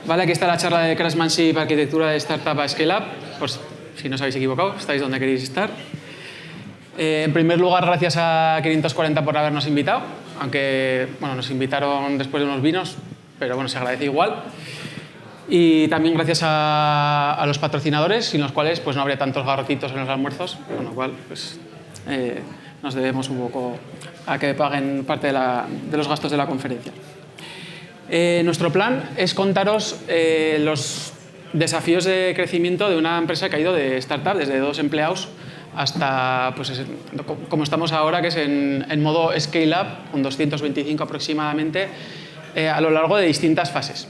Vale, aquí está la charla de Craftsmanship, arquitectura de startup a scale up. Pues si no os habéis equivocado, estáis donde queréis estar. En primer lugar, gracias a 540 por habernos invitado, aunque bueno, nos invitaron después de unos vinos, pero bueno, se agradece igual. Y también gracias a los patrocinadores, sin los cuales pues, no habría tantos garrotitos en los almuerzos, con lo cual pues, nos debemos un poco a que paguen parte de los gastos de la conferencia. Nuestro plan es contaros los desafíos de crecimiento de una empresa que ha ido de startup, desde 2 empleados hasta pues, como estamos ahora, que es en modo scale-up, con 225 aproximadamente, a lo largo de distintas fases.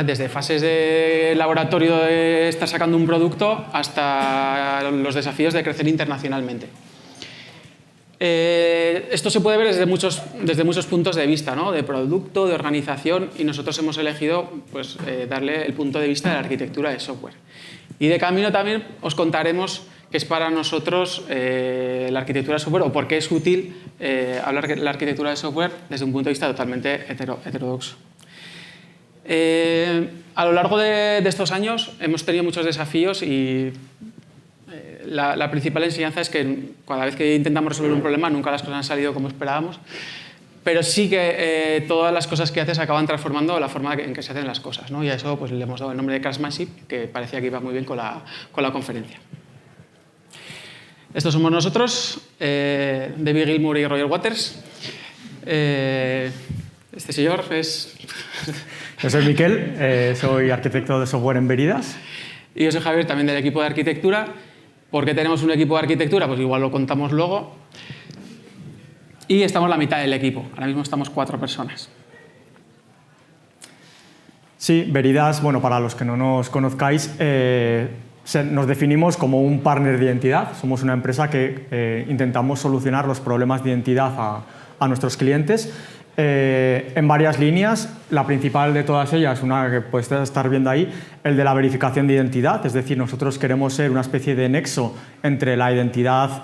Desde fases de laboratorio de estar sacando un producto hasta los desafíos de crecer internacionalmente. Esto se puede ver desde muchos puntos de vista, ¿no? De producto, de organización, y nosotros hemos elegido pues, darle el punto de vista de la arquitectura de software. Y de camino también os contaremos qué es para nosotros la arquitectura de software o por qué es útil hablar de la arquitectura de software desde un punto de vista totalmente heterodoxo. A lo largo de estos años hemos tenido muchos desafíos y la principal enseñanza es que cada vez que intentamos resolver un problema nunca las cosas han salido como esperábamos, pero sí que todas las cosas que haces acaban transformando la forma en que se hacen las cosas, ¿no? Y a eso pues, le hemos dado el nombre de Craftsmanship, que parecía que iba muy bien con la conferencia. Estos somos nosotros, David Gilmour y Roger Waters. Este señor es... Yo soy Miquel, soy arquitecto de software en Veridas. Y yo soy Javier, también del equipo de arquitectura. ¿Por qué tenemos un equipo de arquitectura? Pues igual lo contamos luego. Y estamos la mitad del equipo. Ahora mismo estamos 4 personas. Sí, Veridas, bueno, para los que no nos conozcáis, nos definimos como un partner de identidad. Somos una empresa que intentamos solucionar los problemas de identidad a nuestros clientes en varias líneas. La principal de todas ellas, una que puedes estar viendo ahí, el de la verificación de identidad. Es decir, nosotros queremos ser una especie de nexo entre la identidad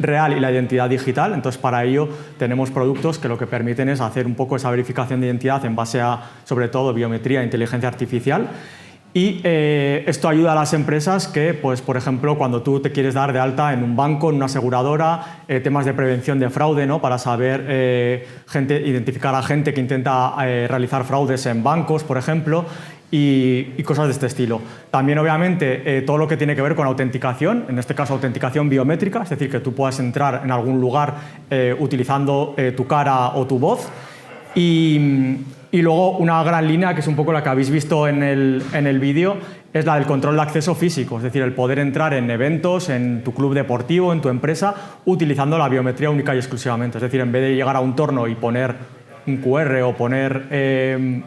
real y la identidad digital. Entonces, para ello tenemos productos que lo que permiten es hacer un poco esa verificación de identidad en base a, sobre todo, biometría e inteligencia artificial. Y esto ayuda a las empresas que, pues, por ejemplo, cuando tú te quieres dar de alta en un banco, en una aseguradora, temas de prevención de fraude, ¿no? Para saber identificar a gente que intenta realizar fraudes en bancos, por ejemplo, y cosas de este estilo. También, obviamente, todo lo que tiene que ver con autenticación, en este caso autenticación biométrica, es decir, que tú puedas entrar en algún lugar utilizando tu cara o tu voz. Y luego una gran línea, que es un poco la que habéis visto en el vídeo, es la del control de acceso físico, es decir, el poder entrar en eventos, en tu club deportivo, en tu empresa, utilizando la biometría única y exclusivamente. Es decir, en vez de llegar a un torno y poner un QR o poner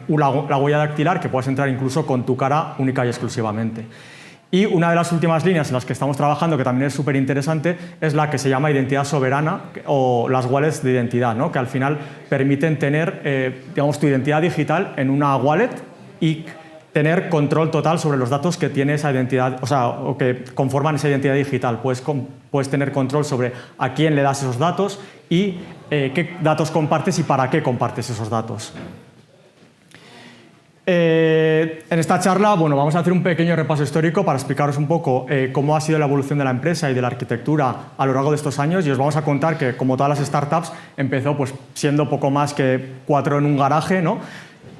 la huella dactilar, que puedas entrar incluso con tu cara única y exclusivamente. Y una de las últimas líneas en las que estamos trabajando, que también es súper interesante, es la que se llama identidad soberana o las wallets de identidad, ¿no? Que al final permiten tener digamos, tu identidad digital en una wallet y tener control total sobre los datos que tiene esa identidad, o que conforman esa identidad digital. Puedes tener control sobre a quién le das esos datos y qué datos compartes y para qué compartes esos datos. En esta charla, bueno, vamos a hacer un pequeño repaso histórico para explicaros un poco cómo ha sido la evolución de la empresa y de la arquitectura a lo largo de estos años, y os vamos a contar que, como todas las startups, empezó pues, siendo poco más que 4 en un garaje, ¿no?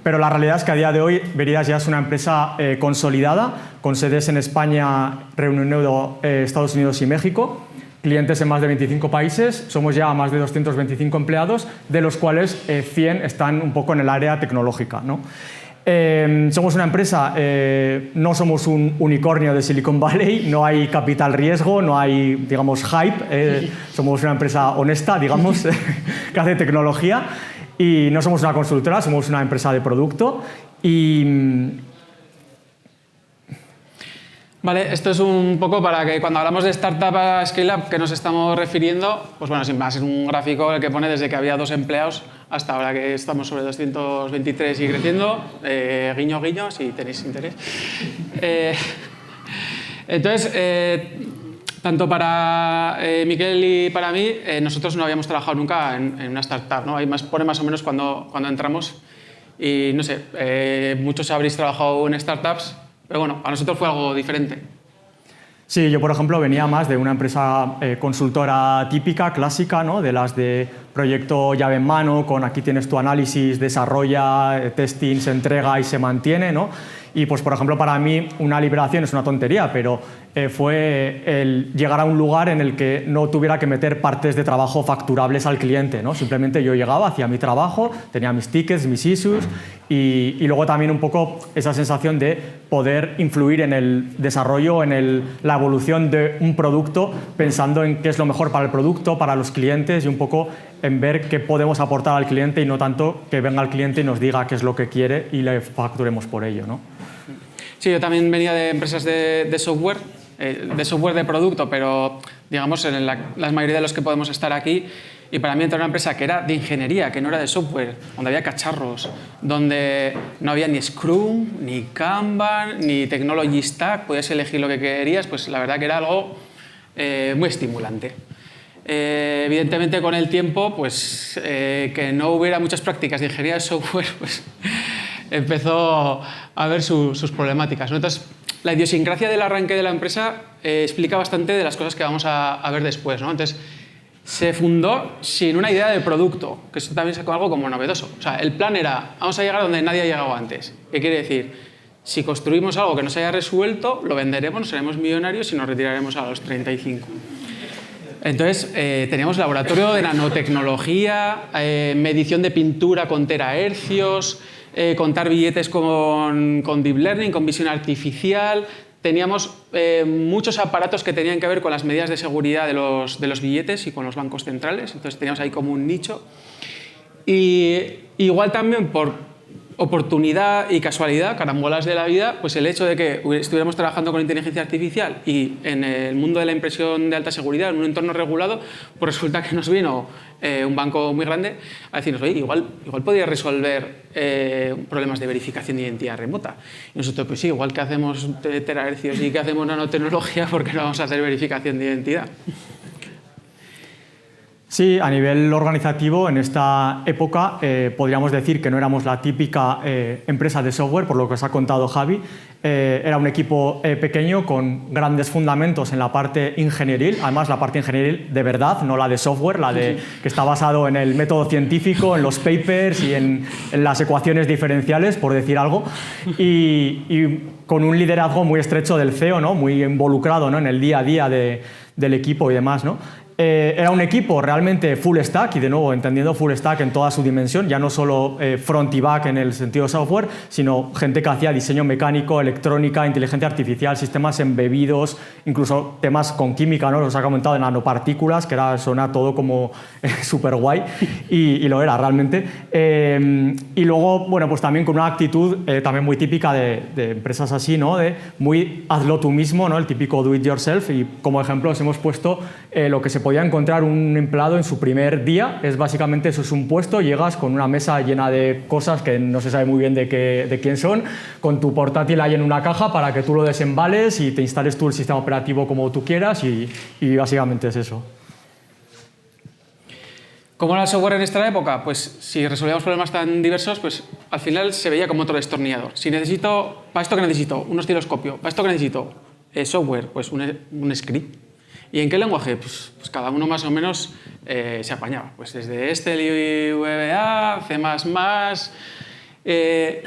Pero la realidad es que a día de hoy Veridas ya es una empresa consolidada, con sedes en España, Reino Unido, Estados Unidos y México, clientes en más de 25 países, somos ya más de 225 empleados, de los cuales 100 están un poco en el área tecnológica, ¿no? Somos una empresa, no somos un unicornio de Silicon Valley, no hay capital riesgo, no hay, digamos, hype, somos una empresa honesta, digamos, que hace tecnología, y no somos una consultora, somos una empresa de producto. Vale, esto es un poco para que cuando hablamos de startup a scale-up, ¿qué nos estamos refiriendo? Pues bueno, sin más, es un gráfico el que pone desde que había 2 empleados hasta ahora que estamos sobre 223 y creciendo. Guiño, guiño, si tenéis interés. Entonces, tanto para Miquel y para mí, nosotros no habíamos trabajado nunca en una startup, ¿no? Ahí pone más o menos cuando entramos. Y no sé, muchos habréis trabajado en startups, pero bueno, a nosotros fue algo diferente. Sí, yo por ejemplo venía más de una empresa consultora típica, clásica, ¿no? De las de proyecto llave en mano, con aquí tienes tu análisis, desarrolla, testing, se entrega y se mantiene, ¿no? Y pues por ejemplo para mí una liberación es una tontería, pero fue el llegar a un lugar en el que no tuviera que meter partes de trabajo facturables al cliente, ¿no? Simplemente yo llegaba, hacía mi trabajo, tenía mis tickets, mis issues y luego también un poco esa sensación de poder influir en el desarrollo, en la evolución de un producto, pensando en qué es lo mejor para el producto, para los clientes y un poco en ver qué podemos aportar al cliente y no tanto que venga el cliente y nos diga qué es lo que quiere y le facturemos por ello, ¿no? Sí, yo también venía de empresas de software de producto, pero digamos en la mayoría de los que podemos estar aquí. Y para mí entrar en una empresa que era de ingeniería, que no era de software, donde había cacharros, donde no había ni Scrum, ni Kanban, ni Technology Stack, podías elegir lo que querías, pues la verdad que era algo muy estimulante. Evidentemente con el tiempo, pues que no hubiera muchas prácticas de ingeniería de software, pues empezó a haber sus problemáticas, ¿no? Entonces, la idiosincrasia del arranque de la empresa explica bastante de las cosas que vamos a ver después, ¿no? Entonces, se fundó sin una idea de producto, que eso también es algo como novedoso. O sea, el plan era, vamos a llegar donde nadie ha llegado antes. ¿Qué quiere decir? Si construimos algo que no se haya resuelto, lo venderemos, nos seremos millonarios y nos retiraremos a los 35. Entonces, teníamos laboratorio de nanotecnología, medición de pintura con terahercios, contar billetes con deep learning, con visión artificial. Teníamos muchos aparatos que tenían que ver con las medidas de seguridad de los billetes y con los bancos centrales. Entonces, teníamos ahí como un nicho. Y igual también por oportunidad y casualidad, carambolas de la vida, pues el hecho de que estuviéramos trabajando con inteligencia artificial y en el mundo de la impresión de alta seguridad, en un entorno regulado, pues resulta que nos vino un banco muy grande a decirnos, oye, igual podría resolver problemas de verificación de identidad remota. Y nosotros, pues sí, igual que hacemos terahercios y que hacemos nanotecnología, ¿por qué no vamos a hacer verificación de identidad? Sí, a nivel organizativo, en esta época podríamos decir que no éramos la típica empresa de software, por lo que os ha contado Javi. Era un equipo pequeño con grandes fundamentos en la parte ingenieril, además la parte ingenieril de verdad, no la de software, que está basado en el método científico, en los papers y en las ecuaciones diferenciales, por decir algo, y con un liderazgo muy estrecho del CEO, ¿no? Muy involucrado, ¿no? En el día a día del equipo y demás, ¿no? Era un equipo realmente full stack y de nuevo entendiendo full stack en toda su dimensión, ya no solo front y back en el sentido software, sino gente que hacía diseño mecánico, electrónica, inteligencia artificial, sistemas embebidos, incluso temas con química, ¿no? Os ha comentado de nanopartículas, que suena todo como súper guay y lo era realmente. Y luego, bueno, pues también con una actitud también muy típica de empresas así, ¿no? De muy hazlo tú mismo, ¿no? El típico do it yourself, y como ejemplo os hemos puesto lo que se podía encontrar un empleado en su primer día. Es básicamente eso, es un puesto, llegas con una mesa llena de cosas que no se sabe muy bien de quién son, con tu portátil ahí en una caja para que tú lo desembales y te instales tú el sistema operativo como tú quieras y básicamente es eso. ¿Cómo era el software en esta época? Pues si resolvíamos problemas tan diversos, pues al final se veía como otro destornillador. Si necesito, ¿para esto qué necesito? Un osciloscopio. ¿Para esto qué necesito? Software, pues un script. ¿Y en qué lenguaje? Pues cada uno más o menos se apañaba. Pues desde Excel y VBA, C++.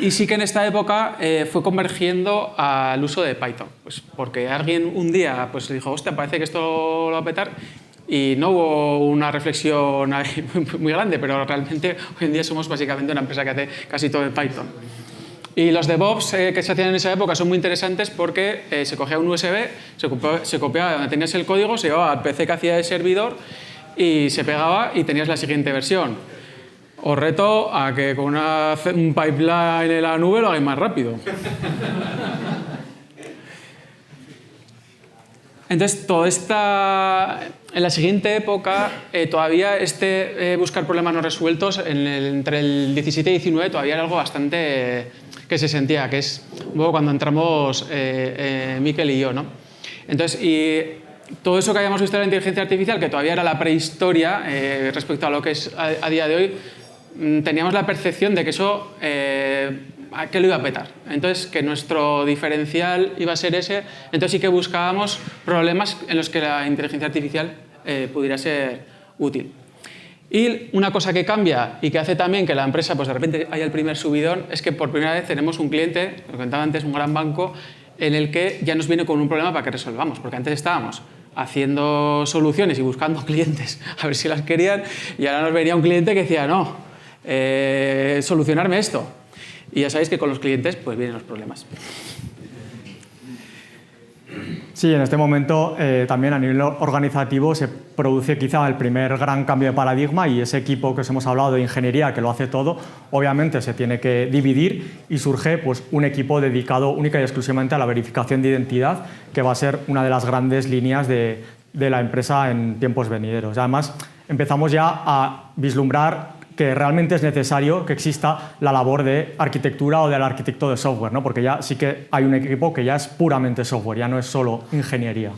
Y sí que en esta época fue convergiendo al uso de Python. Pues porque alguien un día pues, dijo, hostia, parece que esto lo va a petar. Y no hubo una reflexión muy grande, pero realmente hoy en día somos básicamente una empresa que hace casi todo en Python. Y los DevOps que se hacían en esa época son muy interesantes porque se cogía un USB, se copiaba donde tenías el código, se llevaba al PC que hacía de servidor y se pegaba y tenías la siguiente versión. Os reto a que con un pipeline en la nube lo hagáis más rápido. Entonces, en la siguiente época, todavía buscar problemas no resueltos, entre el 17 y 19, todavía era algo bastante que se sentía, que es un poco cuando entramos Mikel y yo, ¿no? Entonces, y todo eso que habíamos visto de la inteligencia artificial, que todavía era la prehistoria respecto a lo que es a día de hoy, teníamos la percepción de que eso que lo iba a petar. Entonces, que nuestro diferencial iba a ser ese. Entonces sí que buscábamos problemas en los que la inteligencia artificial pudiera ser útil. Y una cosa que cambia y que hace también que la empresa pues de repente haya el primer subidón es que por primera vez tenemos un cliente, lo comentaba antes, un gran banco, en el que ya nos viene con un problema para que resolvamos. Porque antes estábamos haciendo soluciones y buscando clientes a ver si las querían, y ahora nos venía un cliente que decía, no, solucionarme esto. Y ya sabéis que con los clientes pues vienen los problemas. Sí, en este momento también a nivel organizativo se produce quizá el primer gran cambio de paradigma, y ese equipo que os hemos hablado de ingeniería que lo hace todo, obviamente se tiene que dividir y surge pues, un equipo dedicado única y exclusivamente a la verificación de identidad, que va a ser una de las grandes líneas de la empresa en tiempos venideros. Además, empezamos ya a vislumbrar que realmente es necesario que exista la labor de arquitectura o del arquitecto de software, ¿no? Porque ya sí que hay un equipo que ya es puramente software, ya no es solo ingeniería.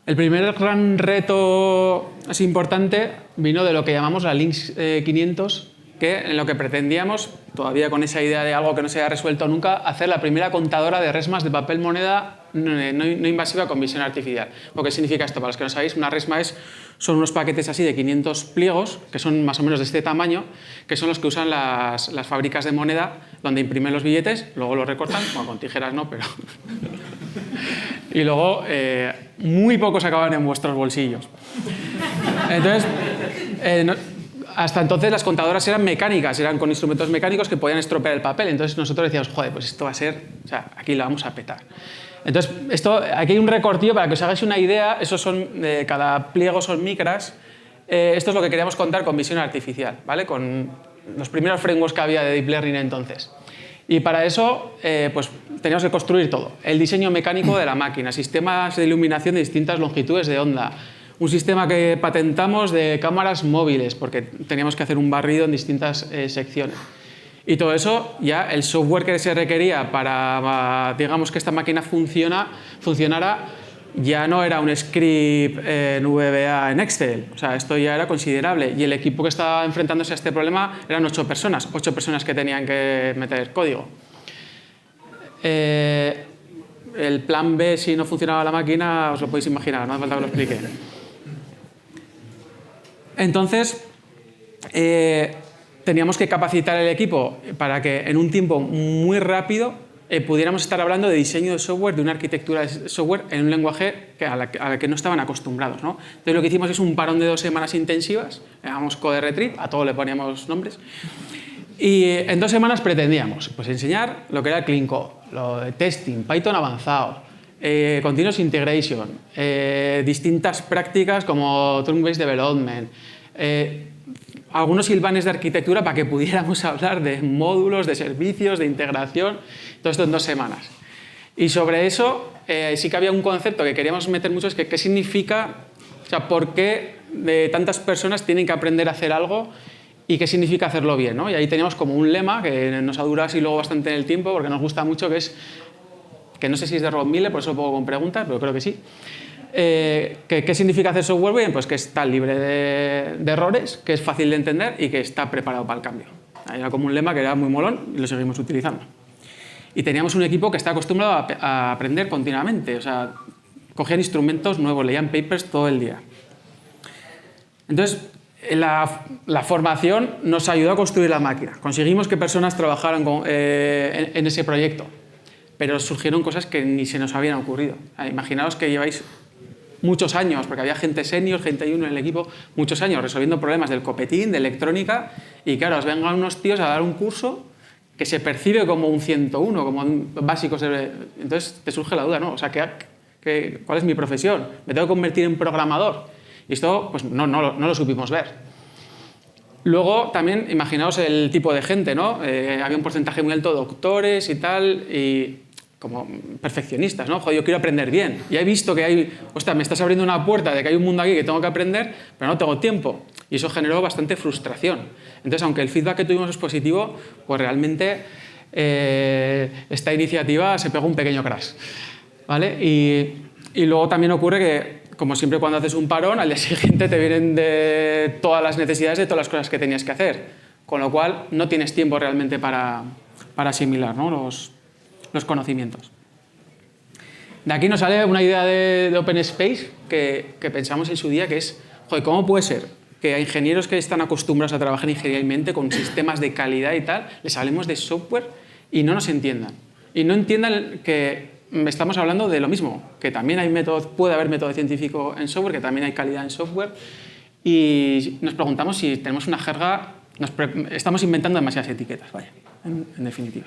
El primer gran reto así importante vino de lo que llamamos la Lynx 500, que en lo que pretendíamos, todavía con esa idea de algo que no se haya resuelto nunca, hacer la primera contadora de resmas de papel moneda no invasiva con visión artificial. ¿Qué significa esto? Para los que no sabéis, una resma son unos paquetes así de 500 pliegos, que son más o menos de este tamaño, que son los que usan las fábricas de moneda, donde imprimen los billetes, luego los recortan, bueno, con tijeras no, pero... y luego muy pocos acaban en vuestros bolsillos. Entonces, hasta entonces las contadoras eran mecánicas, eran con instrumentos mecánicos que podían estropear el papel. Entonces nosotros decíamos, joder, pues esto va a ser, o sea, aquí la vamos a petar. Entonces, aquí hay un recortillo para que os hagáis una idea. Esos son, cada pliego son micras. Esto es lo que queríamos contar con visión artificial, ¿vale? Con los primeros frameworks que había de Deep Learning entonces. Y para eso, pues teníamos que construir todo. El diseño mecánico de la máquina, sistemas de iluminación de distintas longitudes de onda, un sistema que patentamos de cámaras móviles, porque teníamos que hacer un barrido en distintas secciones. Y todo eso, ya el software que se requería para, digamos, que esta máquina funcionara, ya no era un script en VBA en Excel. O sea, esto ya era considerable. Y el equipo que estaba enfrentándose a este problema eran 8 personas que tenían que meter código. El plan B, si no funcionaba la máquina, os lo podéis imaginar, no hace falta que lo explique. Entonces, teníamos que capacitar el equipo para que en un tiempo muy rápido pudiéramos estar hablando de diseño de software, de una arquitectura de software en un lenguaje a la que no estaban acostumbrados, ¿no? Entonces lo que hicimos es un parón de 2 semanas intensivas, llamamos Code Retreat, a todo le poníamos nombres, y en 2 semanas pretendíamos pues, enseñar lo que era el Clean Code, lo de testing, Python avanzado, Continuous Integration, distintas prácticas como Trunk-Based Development, algunos hilvanes de arquitectura para que pudiéramos hablar de módulos, de servicios, de integración, todo esto en 2 semanas. Y sobre eso sí que había un concepto que queríamos meter mucho, es que qué significa, o sea, por qué tantas personas tienen que aprender a hacer algo y qué significa hacerlo bien, ¿no? Y ahí teníamos como un lema que nos ha durado así luego bastante en el tiempo, porque nos gusta mucho, que es, que no sé si es de Rob Miller, por eso lo pongo con preguntas, pero creo que sí. ¿Qué significa hacer software bien? Pues que está libre de errores, que es fácil de entender y que está preparado para el cambio. Era como un lema que era muy molón y lo seguimos utilizando. Y teníamos un equipo que está acostumbrado a aprender continuamente, o sea, cogían instrumentos nuevos, leían papers todo el día. Entonces, la formación nos ayudó a construir la máquina. Conseguimos que personas trabajaran en ese proyecto, pero surgieron cosas que ni se nos habían ocurrido. Imaginaos que lleváis muchos años, porque había gente senior, gente junior en el equipo, muchos años resolviendo problemas del copetín, de electrónica, y claro, os vengan unos tíos a dar un curso que se percibe como un 101, como un básicos. Entonces te surge la duda, ¿no? O sea, ¿cuál es mi profesión? ¿Me tengo que convertir en programador? Y esto, pues no lo supimos ver. Luego, también, imaginaos el tipo de gente, ¿no? Había un porcentaje muy alto de doctores y tal, y como perfeccionistas, ¿no? Joder, yo quiero aprender bien. Ya he visto que hay, hostia, me estás abriendo una puerta de que hay un mundo aquí que tengo que aprender, pero no tengo tiempo. Y eso generó bastante frustración. Entonces, aunque el feedback que tuvimos es positivo, pues realmente esta iniciativa se pegó un pequeño crash, ¿vale? Y luego también ocurre que como siempre cuando haces un parón, al día siguiente te vienen de todas las necesidades de todas las cosas que tenías que hacer, con lo cual no tienes tiempo realmente para asimilar, ¿no? los conocimientos. De aquí nos sale una idea de Open Space que pensamos en su día, que es, joder, ¿cómo puede ser que a ingenieros que están acostumbrados a trabajar ingenierilmente con sistemas de calidad y tal, les hablemos de software y no nos entiendan? Y no entiendan que estamos hablando de lo mismo, que también hay puede haber método científico en software, que también hay calidad en software, y nos preguntamos si tenemos una jerga, estamos inventando demasiadas etiquetas, vaya, en definitiva.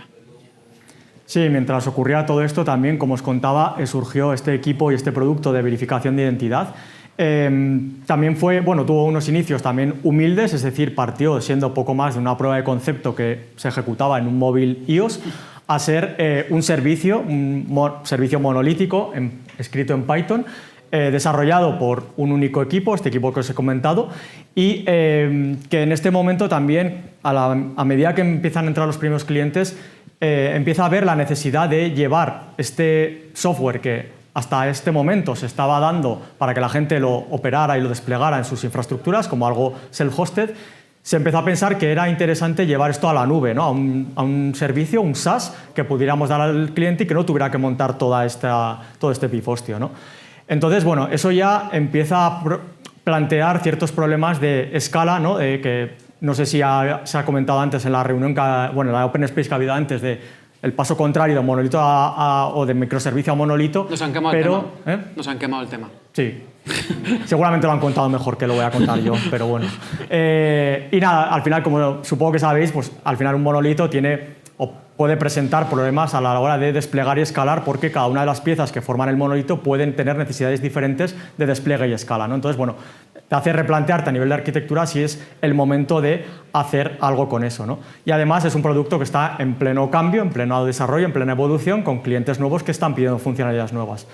Sí, mientras ocurría todo esto también, como os contaba, surgió este equipo y este producto de verificación de identidad. También tuvo unos inicios también humildes, es decir, partió siendo poco más de una prueba de concepto que se ejecutaba en un móvil iOS a ser un servicio monolítico escrito en Python, desarrollado por un único equipo, este equipo que os he comentado, y que en este momento también, a medida que empiezan a entrar los primeros clientes, empieza a ver la necesidad de llevar este software que hasta este momento se estaba dando para que la gente lo operara y lo desplegara en sus infraestructuras como algo self-hosted. Se empezó a pensar que era interesante llevar esto a la nube, ¿no? a un servicio, un SaaS, que pudiéramos dar al cliente y que no tuviera que montar todo este pifostio, ¿no? Entonces, bueno, eso ya empieza a plantear ciertos problemas de escala, ¿no? Que no sé si se ha comentado antes en la reunión, la Open Space que ha habido antes, el paso contrario de monolito o de microservicio a monolito. Nos han quemado el tema. Nos han quemado el tema. Sí. Seguramente lo han contado mejor que lo voy a contar yo, pero bueno. Y nada, al final, como supongo que sabéis, pues al final un monolito puede presentar problemas a la hora de desplegar y escalar, porque cada una de las piezas que forman el monolito pueden tener necesidades diferentes de despliegue y escala, ¿no? Entonces, bueno, te hace replantearte a nivel de arquitectura si es el momento de hacer algo con eso, ¿no? Y además es un producto que está en pleno cambio, en pleno desarrollo, en plena evolución, con clientes nuevos que están pidiendo funcionalidades nuevas.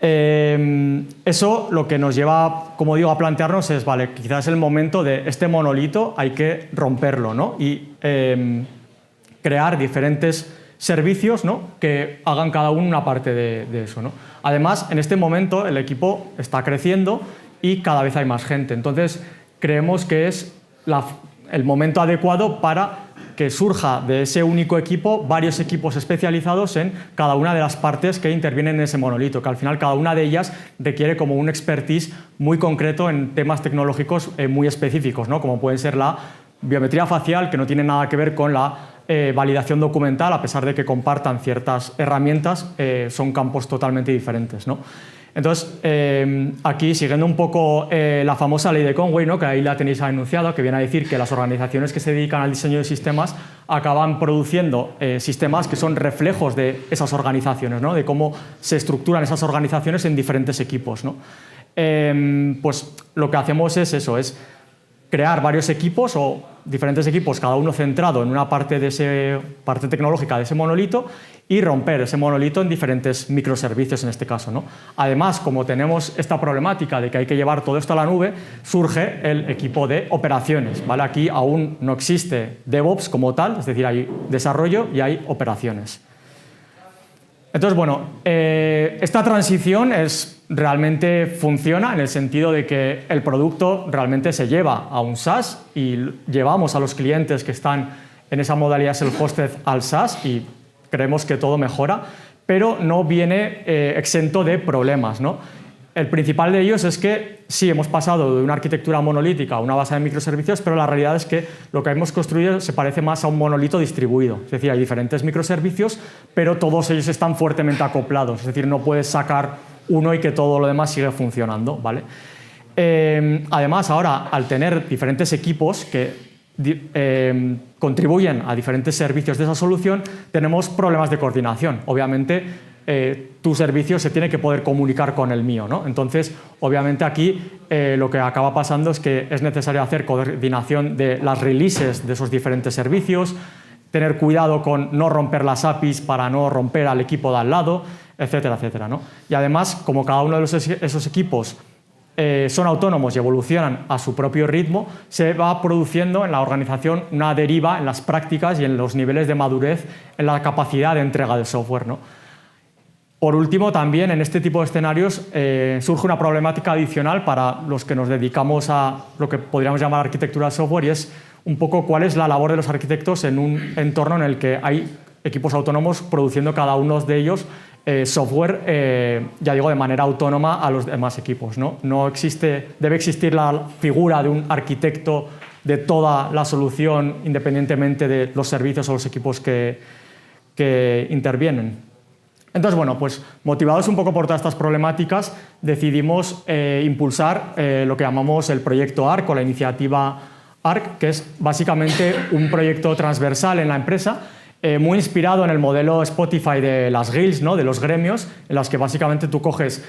Eso lo que nos lleva, como digo, a plantearnos es, vale, quizás es el momento de este monolito, hay que romperlo, ¿no? Y crear diferentes servicios, ¿no? Que hagan cada uno una parte de eso, ¿no? Además, en este momento el equipo está creciendo y cada vez hay más gente. Entonces, creemos que es el momento adecuado para que surja de ese único equipo varios equipos especializados en cada una de las partes que intervienen en ese monolito, que al final cada una de ellas requiere como un expertise muy concreto en temas tecnológicos muy específicos, ¿no? Como pueden ser la biometría facial, que no tiene nada que ver con la validación documental, a pesar de que compartan ciertas herramientas, son campos totalmente diferentes, ¿no? Entonces, aquí, siguiendo un poco la famosa ley de Conway, ¿no? Que ahí la tenéis anunciada, que viene a decir que las organizaciones que se dedican al diseño de sistemas acaban produciendo sistemas que son reflejos de esas organizaciones, ¿no? De cómo se estructuran esas organizaciones en diferentes equipos, ¿no? Pues lo que hacemos es eso, es crear varios equipos o diferentes equipos, cada uno centrado en una parte tecnológica de ese monolito, y romper ese monolito en diferentes microservicios en este caso, ¿no? Además, como tenemos esta problemática de que hay que llevar todo esto a la nube, surge el equipo de operaciones, ¿vale? Aquí aún no existe DevOps como tal, es decir, hay desarrollo y hay operaciones. Entonces, bueno, esta transición realmente funciona en el sentido de que el producto realmente se lleva a un SaaS y llevamos a los clientes que están en esa modalidad self-hosted al SaaS y creemos que todo mejora, pero no viene exento de problemas, ¿no? El principal de ellos es que sí, hemos pasado de una arquitectura monolítica a una base de microservicios, pero la realidad es que lo que hemos construido se parece más a un monolito distribuido. Es decir, hay diferentes microservicios, pero todos ellos están fuertemente acoplados. Es decir, no puedes sacar uno y que todo lo demás siga funcionando, ¿vale? Además, ahora, al tener diferentes equipos que contribuyen a diferentes servicios de esa solución, tenemos problemas de coordinación. Obviamente, tu servicio se tiene que poder comunicar con el mío, ¿no? Entonces, obviamente aquí lo que acaba pasando es que es necesario hacer coordinación de las releases de esos diferentes servicios, tener cuidado con no romper las APIs para no romper al equipo de al lado, etcétera, etcétera, ¿no? Y además, como cada uno de esos equipos son autónomos y evolucionan a su propio ritmo, se va produciendo en la organización una deriva en las prácticas y en los niveles de madurez en la capacidad de entrega del software, ¿no? Por último, también en este tipo de escenarios surge una problemática adicional para los que nos dedicamos a lo que podríamos llamar arquitectura de software, y es un poco cuál es la labor de los arquitectos en un entorno en el que hay equipos autónomos produciendo cada uno de ellos software, ya digo, de manera autónoma a los demás equipos, ¿no? Debe existir la figura de un arquitecto de toda la solución independientemente de los servicios o los equipos que intervienen. Entonces, bueno, pues motivados un poco por todas estas problemáticas, decidimos impulsar lo que llamamos el proyecto ARC o la iniciativa ARC, que es básicamente un proyecto transversal en la empresa, muy inspirado en el modelo Spotify de las guilds, ¿no? De los gremios, en las que básicamente tú coges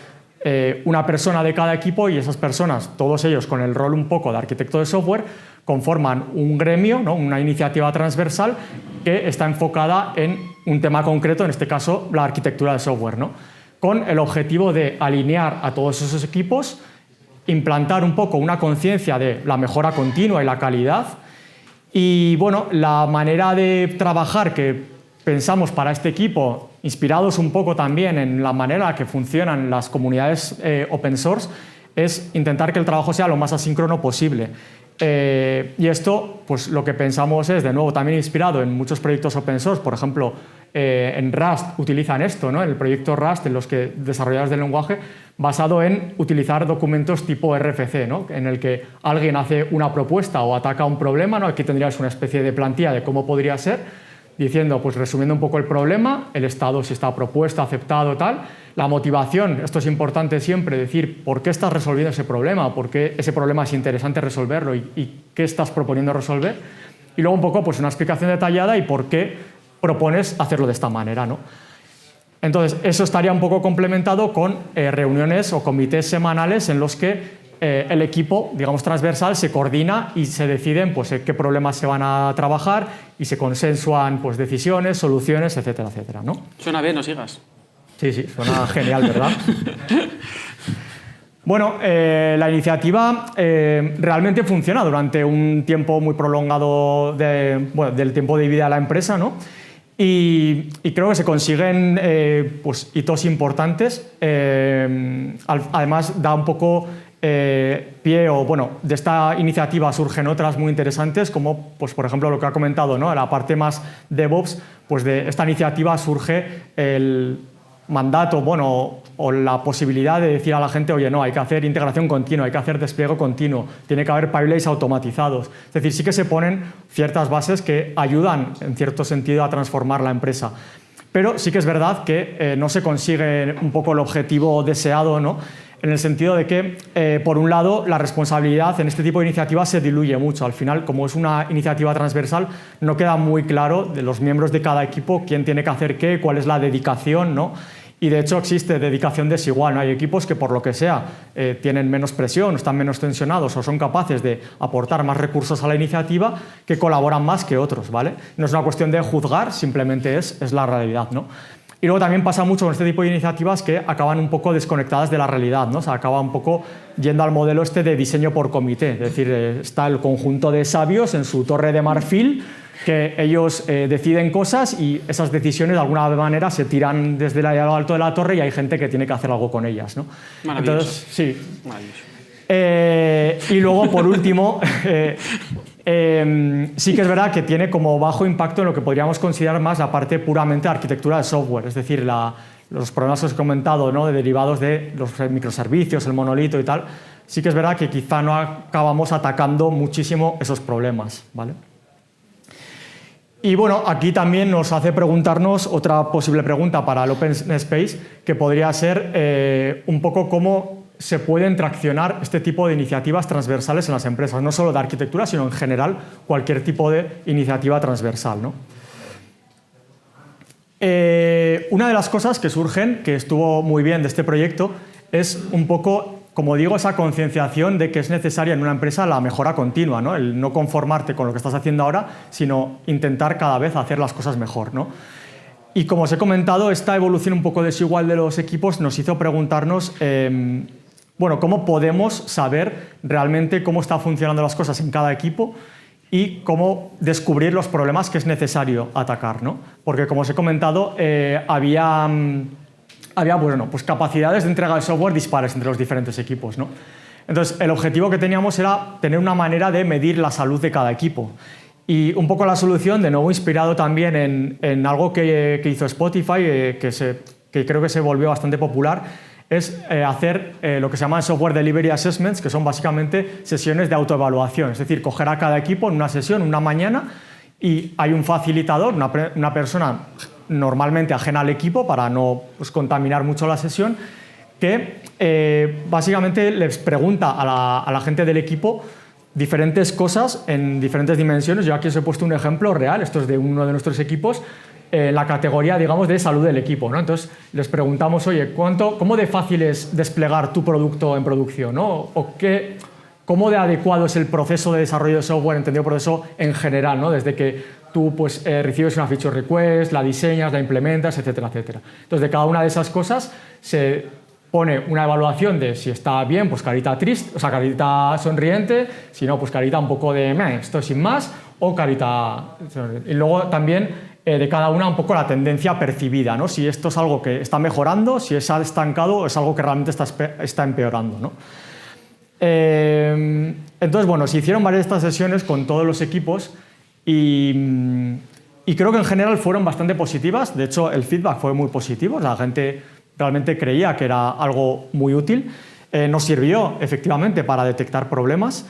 una persona de cada equipo y esas personas, todos ellos con el rol un poco de arquitecto de software, conforman un gremio, ¿no? Una iniciativa transversal que está enfocada en un tema concreto, en este caso la arquitectura de software, ¿no? Con el objetivo de alinear a todos esos equipos, implantar un poco una conciencia de la mejora continua y la calidad. Y bueno, la manera de trabajar que pensamos para este equipo, inspirados un poco también en la manera en la que funcionan las comunidades open source, es intentar que el trabajo sea lo más asíncrono posible. Y esto, pues lo que pensamos es, de nuevo, también inspirado en muchos proyectos open source. Por ejemplo, en Rust utilizan esto, ¿no? En el proyecto Rust, en los que desarrolladores del lenguaje, basado en utilizar documentos tipo RFC, ¿no? En el que alguien hace una propuesta o ataca un problema, ¿no? Aquí tendrías una especie de plantilla de cómo podría ser, diciendo, pues resumiendo un poco el problema, el estado, si está propuesta, aceptado, tal, la motivación, esto es importante siempre, decir por qué estás resolviendo ese problema, por qué ese problema es interesante resolverlo y qué estás proponiendo resolver, y luego un poco pues una explicación detallada y por qué propones hacerlo de esta manera, ¿no? Entonces, eso estaría un poco complementado con reuniones o comités semanales en los que el equipo, digamos, transversal se coordina y se deciden pues, qué problemas se van a trabajar y se consensuan pues, decisiones, soluciones, etcétera, etcétera, ¿no? Suena bien, no sigas. Sí, suena genial, ¿verdad? Bueno, la iniciativa realmente funciona durante un tiempo muy prolongado del tiempo de vida de la empresa, ¿no? Y creo que se consiguen pues, hitos importantes. Además, da un poco pie, o bueno, de esta iniciativa surgen otras muy interesantes, como pues, por ejemplo lo que ha comentado, ¿no? La parte más DevOps, pues de esta iniciativa surge el mandato, bueno, o la posibilidad de decir a la gente, oye, no, hay que hacer integración continua, hay que hacer despliegue continuo, tiene que haber pipelines automatizados. Es decir, sí que se ponen ciertas bases que ayudan, en cierto sentido, a transformar la empresa. Pero sí que es verdad que no se consigue un poco el objetivo deseado, ¿no? En el sentido de que, por un lado, la responsabilidad en este tipo de iniciativas se diluye mucho. Al final, como es una iniciativa transversal, no queda muy claro de los miembros de cada equipo quién tiene que hacer qué, cuál es la dedicación, ¿no? Y de hecho existe dedicación desigual, ¿no? Hay equipos que por lo que sea tienen menos presión, están menos tensionados o son capaces de aportar más recursos a la iniciativa que colaboran más que otros, ¿vale? No es una cuestión de juzgar, simplemente es la realidad, ¿no? Y luego también pasa mucho con este tipo de iniciativas que acaban un poco desconectadas de la realidad, ¿no? O sea, acaba un poco yendo al modelo este de diseño por comité, es decir, está el conjunto de sabios en su torre de marfil que ellos deciden cosas y esas decisiones de alguna manera se tiran desde lo alto de la torre y hay gente que tiene que hacer algo con ellas, ¿no? Maravilloso. Entonces, sí. Maravilloso. Y luego, por último, sí que es verdad que tiene como bajo impacto en lo que podríamos considerar más la parte puramente de arquitectura de software, es decir, los problemas que os he comentado, ¿no? De derivados de los microservicios, el monolito y tal. Sí que es verdad que quizá no acabamos atacando muchísimo esos problemas, ¿vale? Y bueno, aquí también nos hace preguntarnos otra posible pregunta para el Open Space, que podría ser un poco cómo se pueden traccionar este tipo de iniciativas transversales en las empresas, no solo de arquitectura, sino en general cualquier tipo de iniciativa transversal, ¿no? Una de las cosas que surgen, que estuvo muy bien de este proyecto, es un poco, como digo, esa concienciación de que es necesaria en una empresa la mejora continua, ¿no? El no conformarte con lo que estás haciendo ahora, sino intentar cada vez hacer las cosas mejor, ¿no? Y como os he comentado, esta evolución un poco desigual de los equipos nos hizo preguntarnos bueno, ¿cómo podemos saber realmente cómo están funcionando las cosas en cada equipo y cómo descubrir los problemas que es necesario atacar, ¿no? Porque, como os he comentado, había había pues capacidades de entrega de software dispares entre los diferentes equipos, ¿no? Entonces, el objetivo que teníamos era tener una manera de medir la salud de cada equipo. Y un poco la solución, de nuevo inspirado también en algo que hizo Spotify, que creo que se volvió bastante popular, es hacer lo que se llama Software Delivery Assessments, que son básicamente sesiones de autoevaluación. Es decir, coger a cada equipo en una sesión, una mañana, y hay un facilitador, una persona normalmente ajena al equipo para no contaminar mucho la sesión, que básicamente les pregunta a la gente del equipo diferentes cosas en diferentes dimensiones. Yo aquí os he puesto un ejemplo real, esto es de uno de nuestros equipos, la categoría, digamos, de salud del equipo, ¿no? Entonces les preguntamos, oye, ¿cómo de fácil es desplegar tu producto en producción, ¿no? ¿Cómo de adecuado es el proceso de desarrollo de software, entendido proceso en general, ¿no? Desde que tú recibes una feature request, la diseñas, la implementas, etcétera, etcétera. Entonces, de cada una de esas cosas se pone una evaluación de si está bien, pues carita triste, o sea, carita sonriente, si no, pues carita un poco de esto sin más, o carita... Y luego también de cada una un poco la tendencia percibida, ¿no? Si esto es algo que está mejorando, si es estancado o es algo que realmente está empeorando, ¿no? Entonces, bueno, se hicieron varias de estas sesiones con todos los equipos y creo que en general fueron bastante positivas. De hecho, el feedback fue muy positivo, la gente realmente creía que era algo muy útil. Nos sirvió efectivamente para detectar problemas,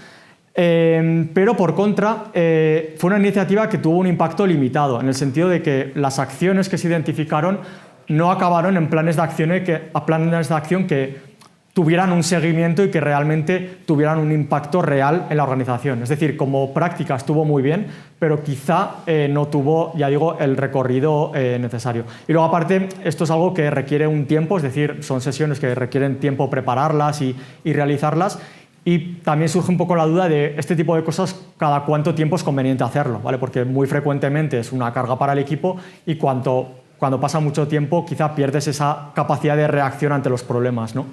pero por contra fue una iniciativa que tuvo un impacto limitado, en el sentido de que las acciones que se identificaron no acabaron en planes de acción que tuvieran un seguimiento y que realmente tuvieran un impacto real en la organización. Es decir, como práctica estuvo muy bien, pero quizá no tuvo, ya digo, el recorrido necesario. Y luego, aparte, esto es algo que requiere un tiempo, es decir, son sesiones que requieren tiempo prepararlas y realizarlas. Y también surge un poco la duda de este tipo de cosas, cada cuánto tiempo es conveniente hacerlo, ¿vale? Porque muy frecuentemente es una carga para el equipo y cuando pasa mucho tiempo quizá pierdes esa capacidad de reacción ante los problemas, ¿no?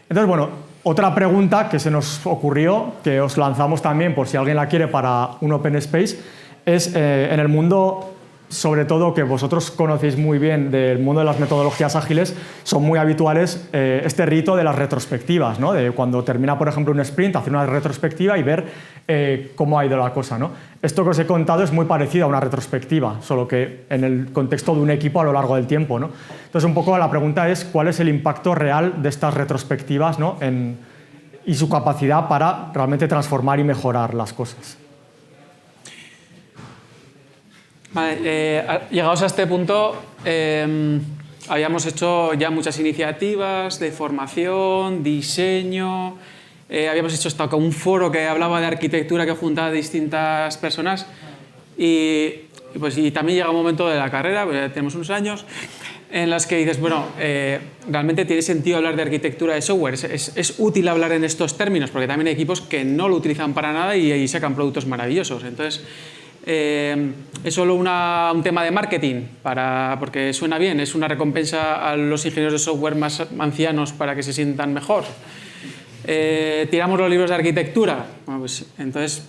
Entonces, bueno, otra pregunta que se nos ocurrió, que os lanzamos también por si alguien la quiere para un Open Space, es en el mundo, sobre todo que vosotros conocéis muy bien del mundo de las metodologías ágiles, son muy habituales este rito de las retrospectivas, ¿no? De cuando termina, por ejemplo, un sprint, hacer una retrospectiva y ver cómo ha ido la cosa, ¿no? Esto que os he contado es muy parecido a una retrospectiva, solo que en el contexto de un equipo a lo largo del tiempo, ¿no? Entonces, un poco la pregunta es cuál es el impacto real de estas retrospectivas, ¿no? Y su capacidad para realmente transformar y mejorar las cosas. Vale, llegados a este punto, habíamos hecho ya muchas iniciativas de formación, diseño, habíamos hecho hasta un foro que hablaba de arquitectura que juntaba a distintas personas y también llega un momento de la carrera, pues ya tenemos unos años, en las que dices, bueno, realmente tiene sentido hablar de arquitectura de software, es útil hablar en estos términos, porque también hay equipos que no lo utilizan para nada y sacan productos maravillosos. Entonces, es solo un tema de marketing, porque suena bien, es una recompensa a los ingenieros de software más ancianos para que se sientan mejor. Tiramos los libros de arquitectura. Bueno, pues, entonces,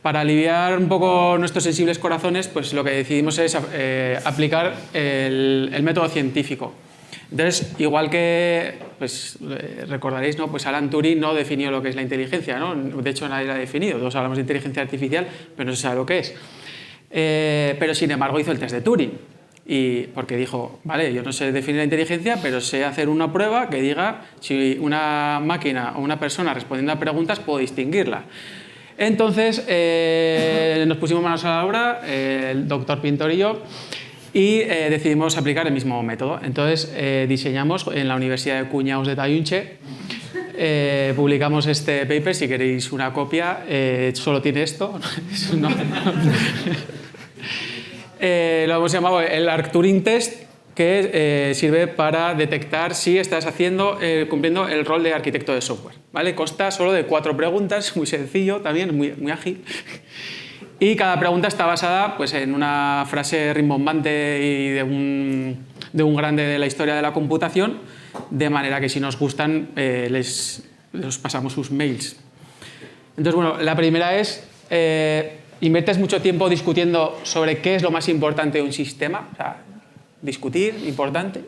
para aliviar un poco nuestros sensibles corazones, pues lo que decidimos es aplicar el método científico. Entonces, igual que pues, recordaréis, ¿no? Pues Alan Turing no definió lo que es la inteligencia, ¿no? De hecho, nadie la ha definido. Todos hablamos de inteligencia artificial, pero no se sabe lo que es. Pero, sin embargo, hizo el test de Turing. Porque dijo, vale, yo no sé definir la inteligencia, pero sé hacer una prueba que diga si una máquina o una persona respondiendo a preguntas puedo distinguirla. Entonces, nos pusimos manos a la obra, el doctor Pintor y yo, y decidimos aplicar el mismo método. Entonces, diseñamos en la Universidad de Cuñaus de Tayunche, publicamos este paper, si queréis una copia, solo tiene esto. No. Lo hemos llamado el ArcTuring Test, que sirve para detectar si estás cumpliendo el rol de arquitecto de software, ¿vale? Consta solo de 4 preguntas, muy sencillo también, muy ágil. Y cada pregunta está basada pues, en una frase rimbombante y de un grande de la historia de la computación, de manera que si nos gustan les pasamos sus mails. Entonces, bueno, la primera es, inviertes mucho tiempo discutiendo sobre qué es lo más importante de un sistema. O sea, discutir, importante.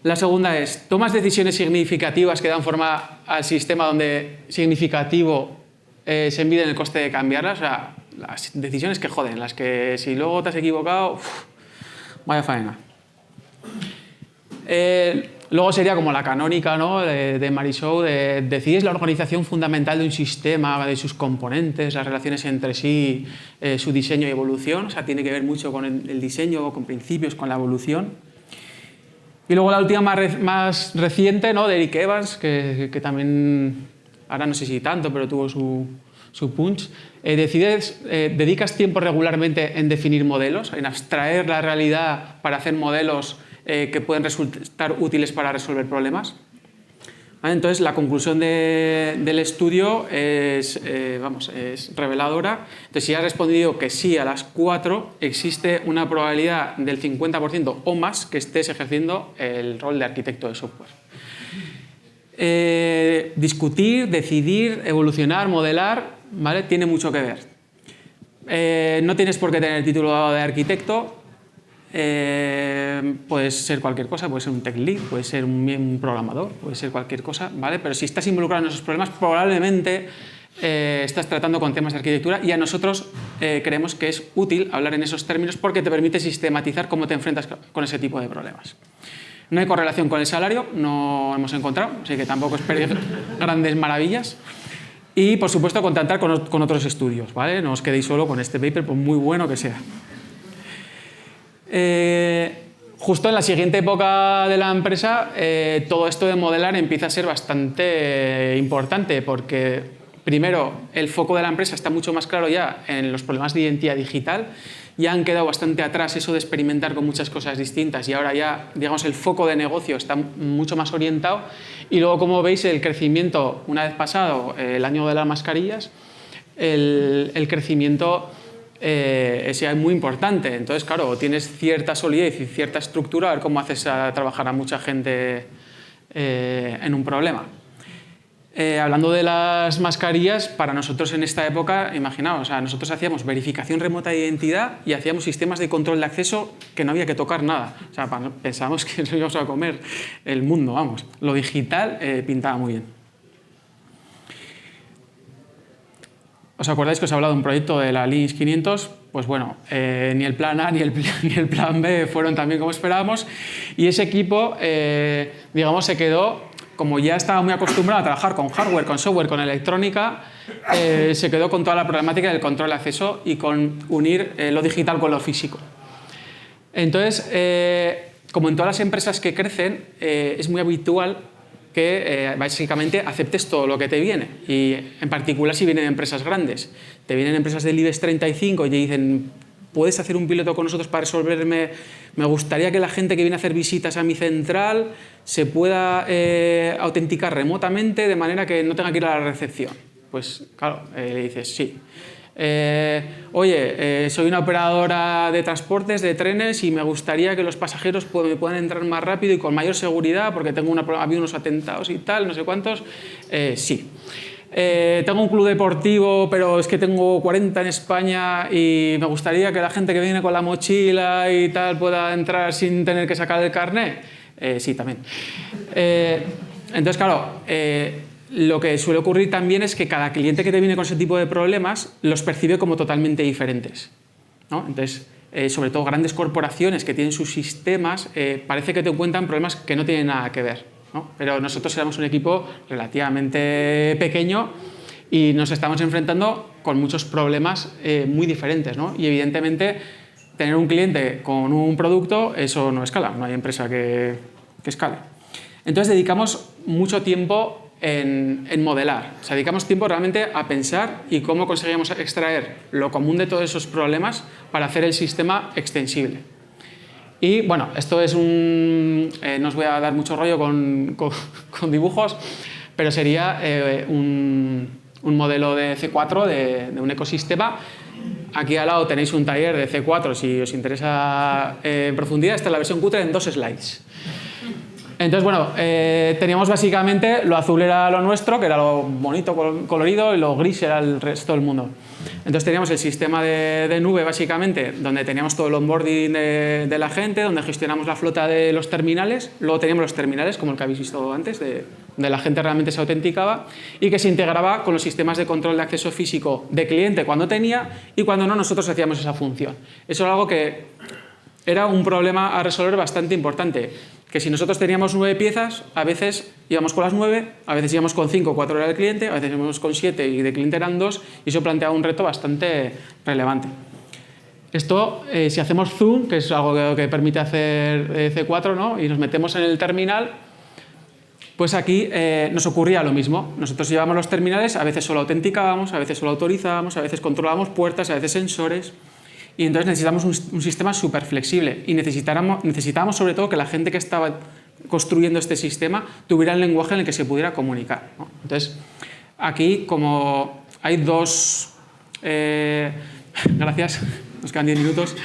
La segunda es, tomas decisiones significativas que dan forma al sistema donde significativo se mide en el coste de cambiarlas. O sea, las decisiones que joden, las que si luego te has equivocado, vaya faena. Luego sería como la canónica, ¿no?, de Marisol, decides la organización fundamental de un sistema, de sus componentes, las relaciones entre sí, su diseño y evolución. O sea, tiene que ver mucho con el diseño, con principios, con la evolución. Y luego la última más reciente, ¿no?, de Eric Evans, que también, ahora no sé si tanto, pero tuvo su punch. Dedicas tiempo regularmente en definir modelos, en abstraer la realidad para hacer modelos que pueden resultar útiles para resolver problemas. ¿Vale? Entonces, la conclusión del estudio es reveladora. Entonces, si has respondido que sí a las 4, existe una probabilidad del 50% o más que estés ejerciendo el rol de arquitecto de software. Discutir, decidir, evolucionar, modelar, ¿vale?, tiene mucho que ver. No tienes por qué tener el título de arquitecto. Puedes ser cualquier cosa, puede ser un tech lead, puede ser un programador, puede ser cualquier cosa, ¿vale? Pero si estás involucrado en esos problemas, probablemente estás tratando con temas de arquitectura, y a nosotros creemos que es útil hablar en esos términos porque te permite sistematizar cómo te enfrentas con ese tipo de problemas. No hay correlación con el salario, no hemos encontrado, así que tampoco esperéis grandes maravillas. Y, por supuesto, contactar con otros estudios, ¿vale? No os quedéis solo con este paper, por muy bueno que sea. Justo en la siguiente época de la empresa, todo esto de modelar empieza a ser bastante importante porque, primero, el foco de la empresa está mucho más claro ya en los problemas de identidad digital. Ya han quedado bastante atrás eso de experimentar con muchas cosas distintas y ahora ya, digamos, el foco de negocio está mucho más orientado. Y luego, como veis, el crecimiento, una vez pasado el año de las mascarillas, el crecimiento es ya muy importante. Entonces, claro, tienes cierta solidez y cierta estructura a ver cómo haces a trabajar a mucha gente en un problema. Hablando de las mascarillas, para nosotros en esta época, imaginaos, o sea, nosotros hacíamos verificación remota de identidad y hacíamos sistemas de control de acceso que no había que tocar nada. O sea, pensábamos que nos íbamos a comer el mundo, vamos. Lo digital pintaba muy bien. ¿Os acordáis que os he hablado de un proyecto de la Linux 500? Pues bueno, ni el plan A ni el plan B fueron también como esperábamos, y ese equipo, digamos, se quedó, como ya estaba muy acostumbrado a trabajar con hardware, con software, con electrónica, se quedó con toda la problemática del control de acceso y con unir lo digital con lo físico. Entonces, como en todas las empresas que crecen, es muy habitual que básicamente aceptes todo lo que te viene, y en particular si vienen empresas grandes. Te vienen empresas del IBEX 35 y te dicen: ¿puedes hacer un piloto con nosotros para resolverme? Me gustaría que la gente que viene a hacer visitas a mi central se pueda autenticar remotamente de manera que no tenga que ir a la recepción. Pues claro, le dices sí. Oye, soy una operadora de transportes, de trenes, y me gustaría que los pasajeros me puedan entrar más rápido y con mayor seguridad porque había unos atentados y tal, no sé cuántos. Sí. Tengo un club deportivo, pero es que tengo 40 en España y me gustaría que la gente que viene con la mochila y tal pueda entrar sin tener que sacar el carnet. Sí, también. Entonces, claro, lo que suele ocurrir también es que cada cliente que te viene con ese tipo de problemas los percibe como totalmente diferentes, ¿no? Entonces, sobre todo grandes corporaciones que tienen sus sistemas, parece que te encuentran problemas que no tienen nada que ver, ¿no? Pero nosotros éramos un equipo relativamente pequeño y nos estamos enfrentando con muchos problemas muy diferentes, ¿no? Y evidentemente tener un cliente con un producto, eso no escala, no hay empresa que escale. Entonces dedicamos mucho tiempo en modelar, o sea, dedicamos tiempo realmente a pensar y cómo conseguíamos extraer lo común de todos esos problemas para hacer el sistema extensible. Y bueno, esto es no os voy a dar mucho rollo con dibujos, pero sería un modelo de C4 de un ecosistema. Aquí al lado tenéis un taller de C4 si os interesa en profundidad. Esta es la versión cutre en 2 slides. Entonces, bueno, teníamos básicamente lo azul era lo nuestro, que era lo bonito, colorido, y lo gris era el resto del mundo. Entonces teníamos el sistema de nube, básicamente, donde teníamos todo el onboarding de la gente, donde gestionamos la flota de los terminales. Luego teníamos los terminales, como el que habéis visto antes, donde la gente realmente se autenticaba y que se integraba con los sistemas de control de acceso físico de cliente cuando tenía y cuando no, nosotros hacíamos esa función. Eso era algo que era un problema a resolver bastante importante, que si nosotros teníamos 9 piezas, a veces íbamos con las 9, a veces íbamos con 5, 4 era del cliente, a veces íbamos con 7 y de cliente eran 2, y eso planteaba un reto bastante relevante. Esto, si hacemos zoom, que es algo que permite hacer C4, ¿no? Y nos metemos en el terminal, pues aquí nos ocurría lo mismo. Nosotros llevábamos los terminales, a veces solo autenticábamos, a veces solo autorizábamos, a veces controlábamos puertas, a veces sensores. Y entonces necesitamos un sistema súper flexible y necesitábamos sobre todo que la gente que estaba construyendo este sistema tuviera el lenguaje en el que se pudiera comunicar, ¿no? Entonces, aquí como hay dos... gracias, nos quedan 10 minutos.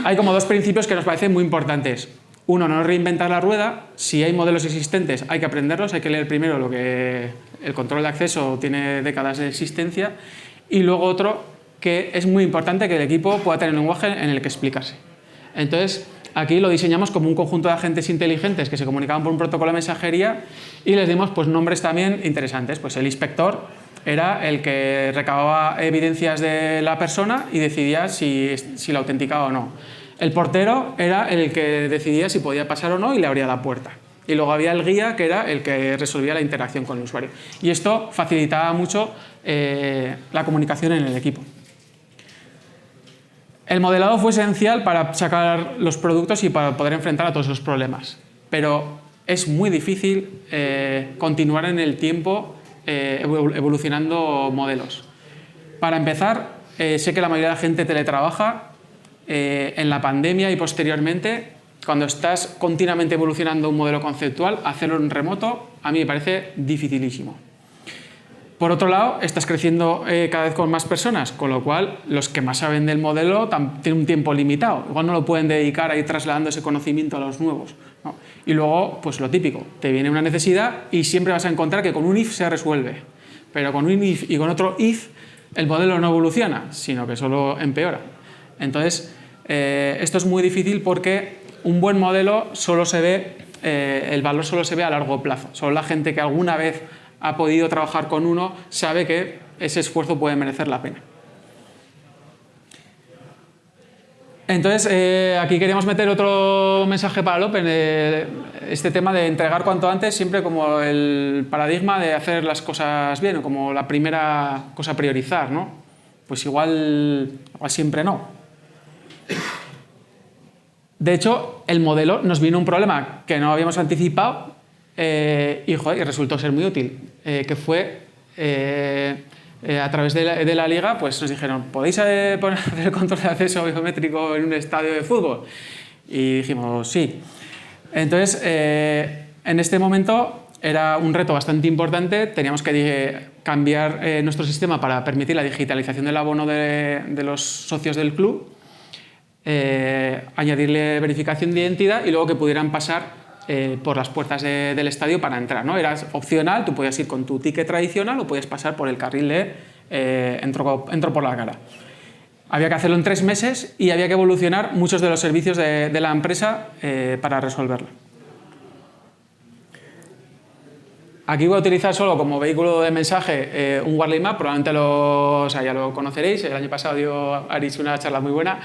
Hay como dos principios que nos parecen muy importantes. Uno, no reinventar la rueda. Si hay modelos existentes, hay que aprenderlos, hay que leer primero lo que el control de acceso tiene décadas de existencia. Y luego otro, que es muy importante que el equipo pueda tener un lenguaje en el que explicarse. Entonces, aquí lo diseñamos como un conjunto de agentes inteligentes que se comunicaban por un protocolo de mensajería y les dimos pues, nombres también interesantes. Pues el inspector era el que recababa evidencias de la persona y decidía si la autenticaba o no. El portero era el que decidía si podía pasar o no y le abría la puerta. Y luego había el guía, que era el que resolvía la interacción con el usuario. Y esto facilitaba mucho la comunicación en el equipo. El modelado fue esencial para sacar los productos y para poder enfrentar a todos esos problemas, pero es muy difícil continuar en el tiempo evolucionando modelos. Para empezar, sé que la mayoría de la gente teletrabaja. En la pandemia y posteriormente, cuando estás continuamente evolucionando un modelo conceptual, hacerlo en remoto a mí me parece dificilísimo. Por otro lado, estás creciendo cada vez con más personas, con lo cual los que más saben del modelo tienen un tiempo limitado. Igual no lo pueden dedicar a ir trasladando ese conocimiento a los nuevos, ¿no? Y luego, pues lo típico, te viene una necesidad y siempre vas a encontrar que con un if se resuelve. Pero con un if y con otro if, el modelo no evoluciona, sino que solo empeora. Entonces, esto es muy difícil porque un buen modelo solo se ve, el valor solo se ve a largo plazo. Solo la gente que alguna vez ha podido trabajar con uno sabe que ese esfuerzo puede merecer la pena. Entonces, aquí queríamos meter otro mensaje para el Open, este tema de entregar cuanto antes, siempre como el paradigma de hacer las cosas bien, o como la primera cosa a priorizar, ¿no? Pues igual siempre no. De hecho, el modelo nos vino un problema que no habíamos anticipado y resultó ser muy útil, que fue a través de la liga, pues nos dijeron, ¿podéis hacer el control de acceso biométrico en un estadio de fútbol? Y dijimos, sí. Entonces, en este momento era un reto bastante importante, teníamos que cambiar nuestro sistema para permitir la digitalización del abono de los socios del club, añadirle verificación de identidad y luego que pudieran pasar por las puertas del estadio para entrar, ¿no? Era opcional, tú podías ir con tu ticket tradicional o podías pasar por el carril de entro por la cara. Había que hacerlo en 3 meses y había que evolucionar muchos de los servicios de la empresa para resolverlo. Aquí voy a utilizar solo como vehículo de mensaje un Warley Map, probablemente ya lo conoceréis. El año pasado dio Aritz una charla muy buena.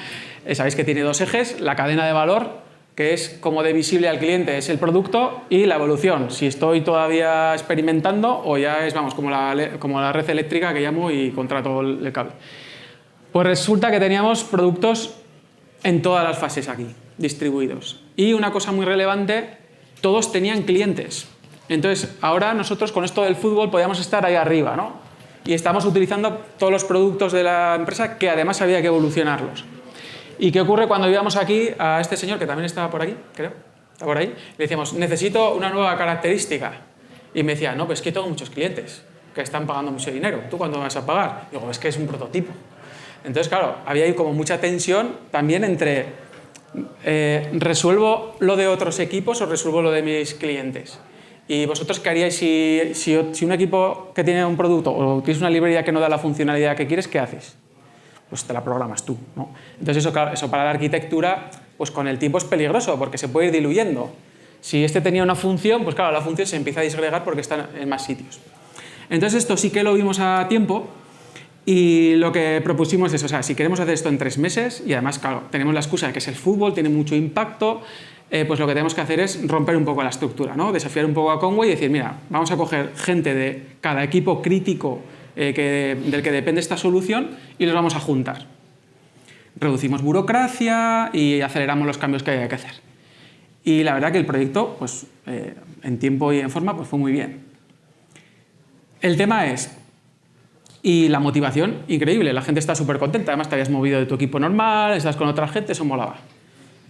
Sabéis que tiene 2 ejes, la cadena de valor, que es como de visible al cliente es el producto, y la evolución, si estoy todavía experimentando o ya es, vamos, como la red eléctrica que llamo y contrato el cable. Pues resulta que teníamos productos en todas las fases aquí, distribuidos. Y una cosa muy relevante, todos tenían clientes. Entonces, ahora nosotros con esto del fútbol podíamos estar ahí arriba, ¿no? Y estamos utilizando todos los productos de la empresa que además había que evolucionarlos. ¿Y qué ocurre cuando íbamos aquí a este señor, que también estaba por aquí, creo? Está por ahí. Le decíamos, necesito una nueva característica. Y me decía, no, pues es que tengo muchos clientes que están pagando mucho dinero. ¿Tú cuándo vas a pagar? Digo, es que es un prototipo. Entonces, claro, había ahí como mucha tensión también entre ¿resuelvo lo de otros equipos o resuelvo lo de mis clientes? ¿Y vosotros qué haríais si un equipo que tiene un producto o tienes una librería que no da la funcionalidad que quieres, qué haces? Pues te la programas tú, ¿no? Entonces eso para la arquitectura, pues con el tiempo es peligroso porque se puede ir diluyendo. Si este tenía una función, pues claro, la función se empieza a disgregar porque está en más sitios. Entonces esto sí que lo vimos a tiempo y lo que propusimos es, o sea, si queremos hacer esto en 3 meses y además, claro, tenemos la excusa de que es el fútbol, tiene mucho impacto, pues lo que tenemos que hacer es romper un poco la estructura, ¿no? Desafiar un poco a Conway y decir, mira, vamos a coger gente de cada equipo crítico del que depende esta solución y los vamos a juntar. Reducimos burocracia y aceleramos los cambios que haya que hacer. Y la verdad que el proyecto, pues, en tiempo y en forma, pues fue muy bien. El tema es, y la motivación, increíble, la gente está súper contenta, además te habías movido de tu equipo normal, estás con otra gente, eso molaba.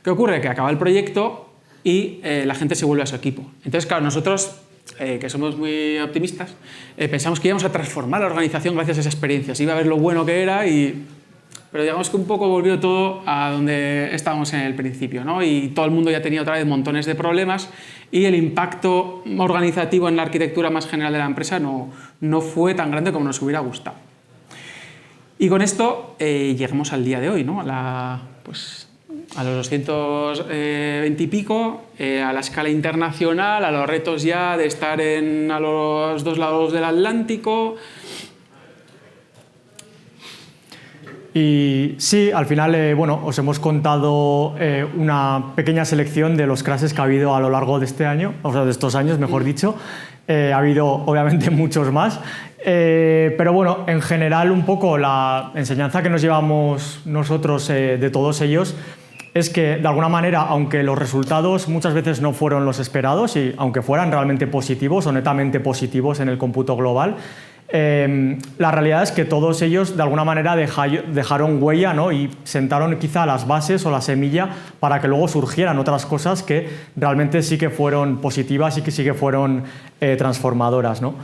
¿Qué ocurre? Que acaba el proyecto y la gente se vuelve a su equipo. Entonces, claro, nosotros, que somos muy optimistas, pensamos que íbamos a transformar la organización gracias a esa experiencia. Se iba a ver lo bueno que era, pero digamos que un poco volvió todo a donde estábamos en el principio, ¿no? Y todo el mundo ya tenía otra vez montones de problemas y el impacto organizativo en la arquitectura más general de la empresa no fue tan grande como nos hubiera gustado. Y con esto llegamos al día de hoy, ¿no? A los 220 y pico, a la escala internacional, a los retos ya de estar a los 2 lados del Atlántico. Y sí, al final, bueno, os hemos contado una pequeña selección de los crashes que ha habido a lo largo de este año, o sea, de estos años, mejor dicho. Ha habido, obviamente, muchos más. Pero bueno, en general, un poco la enseñanza que nos llevamos nosotros de todos ellos es que, de alguna manera, aunque los resultados muchas veces no fueron los esperados y aunque fueran realmente positivos o netamente positivos en el cómputo global, la realidad es que todos ellos de alguna manera dejaron huella, ¿no? Y sentaron quizá las bases o la semilla para que luego surgieran otras cosas que realmente sí que fueron positivas y que sí que fueron transformadoras, ¿no?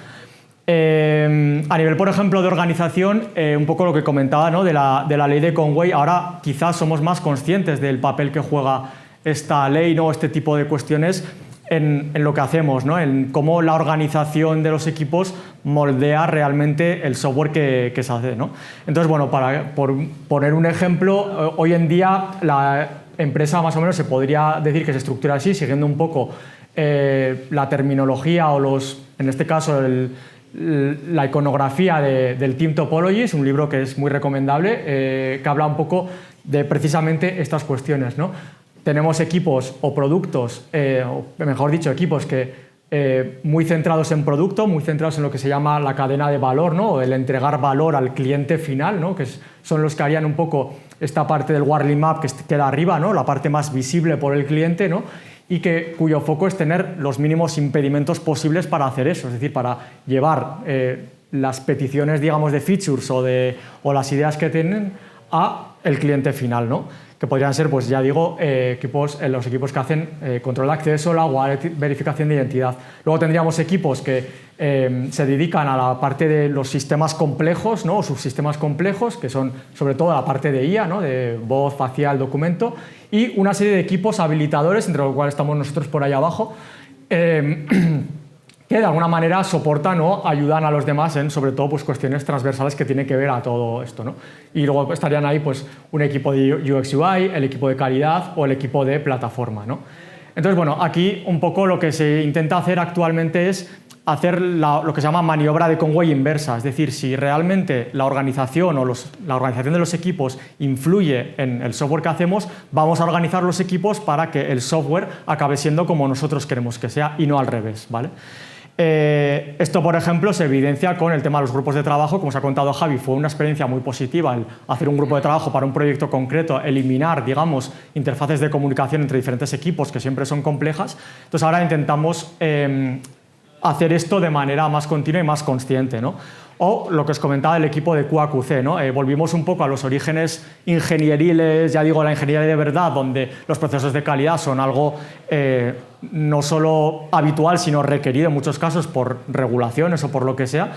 A nivel, por ejemplo, de organización, un poco lo que comentaba, ¿no? de la ley de Conway, ahora quizás somos más conscientes del papel que juega esta ley, ¿no? Este tipo de cuestiones en lo que hacemos, ¿no? En cómo la organización de los equipos moldea realmente el software que se hace, ¿no? Entonces, bueno, por poner un ejemplo, hoy en día la empresa más o menos se podría decir que se estructura así, siguiendo un poco la terminología o en este caso la iconografía del Team Topologies, un libro que es muy recomendable, que habla un poco de precisamente estas cuestiones, ¿no? Tenemos equipos o productos, o mejor dicho, equipos que muy centrados en producto, muy centrados en lo que se llama la cadena de valor, ¿no? O el entregar valor al cliente final, ¿no? Que son los que harían un poco esta parte del Warli Map que queda arriba, ¿no? La parte más visible por el cliente, ¿no? Y cuyo foco es tener los mínimos impedimentos posibles para hacer eso, es decir, para llevar las peticiones, digamos, de features o las ideas que tienen a el cliente final, ¿no? Que podrían ser, pues ya digo, los equipos que hacen control de acceso, la wallet, verificación de identidad. Luego tendríamos equipos que se dedican a la parte de los sistemas complejos, ¿no? O subsistemas complejos, que son sobre todo la parte de IA, ¿no? De voz, facial, documento, y una serie de equipos habilitadores, entre los cuales estamos nosotros por ahí abajo, que de alguna manera soportan o ayudan a los demás en, sobre todo, pues, cuestiones transversales que tienen que ver a todo esto, ¿no? Y luego estarían ahí, pues, un equipo de UX UI, el equipo de calidad o el equipo de plataforma, ¿no? Entonces, bueno, aquí un poco lo que se intenta hacer actualmente es hacer lo que se llama maniobra de Conway inversa, es decir, si realmente la organización o la organización de los equipos influye en el software que hacemos, vamos a organizar los equipos para que el software acabe siendo como nosotros queremos que sea y no al revés, ¿vale? Esto, por ejemplo, se evidencia con el tema de los grupos de trabajo. Como os ha contado Javi, fue una experiencia muy positiva el hacer un grupo de trabajo para un proyecto concreto, eliminar, digamos, interfaces de comunicación entre diferentes equipos que siempre son complejas. Entonces ahora intentamos hacer esto de manera más continua y más consciente, ¿no? O lo que os comentaba del equipo de QAQC, ¿no? Volvimos un poco a los orígenes ingenieriles, ya digo, la ingeniería de verdad, donde los procesos de calidad son algo no solo habitual, sino requerido en muchos casos por regulaciones o por lo que sea.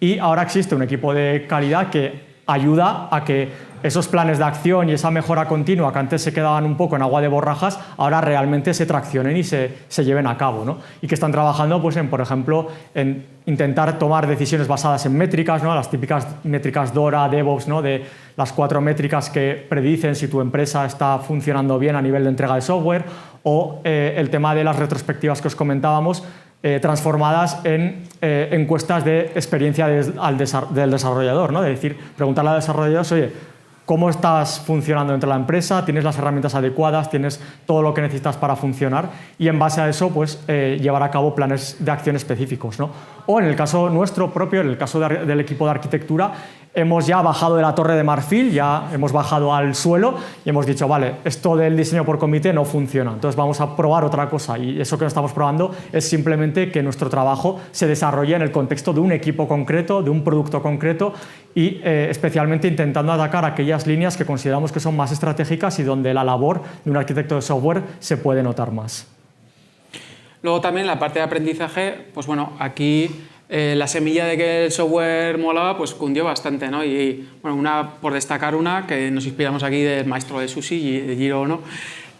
Y ahora existe un equipo de calidad que ayuda a que esos planes de acción y esa mejora continua que antes se quedaban un poco en agua de borrajas, ahora realmente se traccionen y se lleven a cabo, ¿no? Y que están trabajando, pues, por ejemplo, en intentar tomar decisiones basadas en métricas, ¿no? Las típicas métricas DORA, DevOps, ¿no? De las 4 métricas que predicen si tu empresa está funcionando bien a nivel de entrega de software, o el tema de las retrospectivas que os comentábamos, transformadas en encuestas de experiencia del desarrollador, ¿no? De decir, preguntarle al desarrollador, oye, ¿cómo estás funcionando dentro de la empresa? ¿Tienes las herramientas adecuadas? ¿Tienes todo lo que necesitas para funcionar? Y en base a eso, pues, llevar a cabo planes de acción específicos, ¿no? O en el caso nuestro propio, en el caso del equipo de arquitectura, hemos ya bajado de la torre de marfil, ya hemos bajado al suelo y hemos dicho, vale, esto del diseño por comité no funciona, entonces vamos a probar otra cosa, y eso que estamos probando es simplemente que nuestro trabajo se desarrolle en el contexto de un equipo concreto, de un producto concreto, y especialmente intentando atacar aquellas líneas que consideramos que son más estratégicas y donde la labor de un arquitecto de software se puede notar más. Luego también la parte de aprendizaje, pues bueno, aquí la semilla de que el software molaba, pues cundió bastante, ¿no? Y bueno, por destacar una, que nos inspiramos aquí del maestro de Sushi, de Jiro Ono,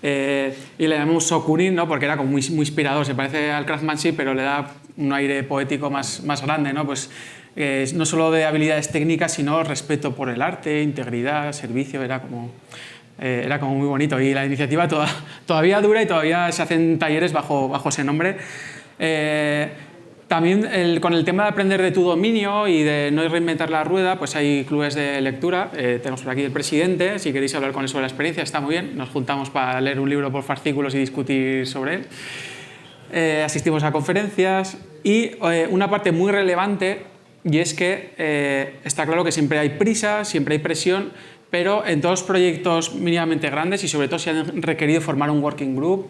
y le llamamos Shokunin, ¿no? Porque era como muy inspirador, se parece al craftsmanship, pero le da un aire poético más grande, ¿no? Pues no solo de habilidades técnicas, sino respeto por el arte, integridad, servicio, era como muy bonito. Y la iniciativa todavía dura y todavía se hacen talleres bajo ese nombre. También con el tema de aprender de tu dominio y de no reinventar la rueda, pues hay clubes de lectura. Tenemos por aquí el presidente, si queréis hablar con él sobre la experiencia, está muy bien. Nos juntamos para leer un libro por fascículos y discutir sobre él. Asistimos a conferencias y una parte muy relevante, y es que está claro que siempre hay prisa, siempre hay presión, pero en todos los proyectos mínimamente grandes y sobre todo si han requerido formar un working group,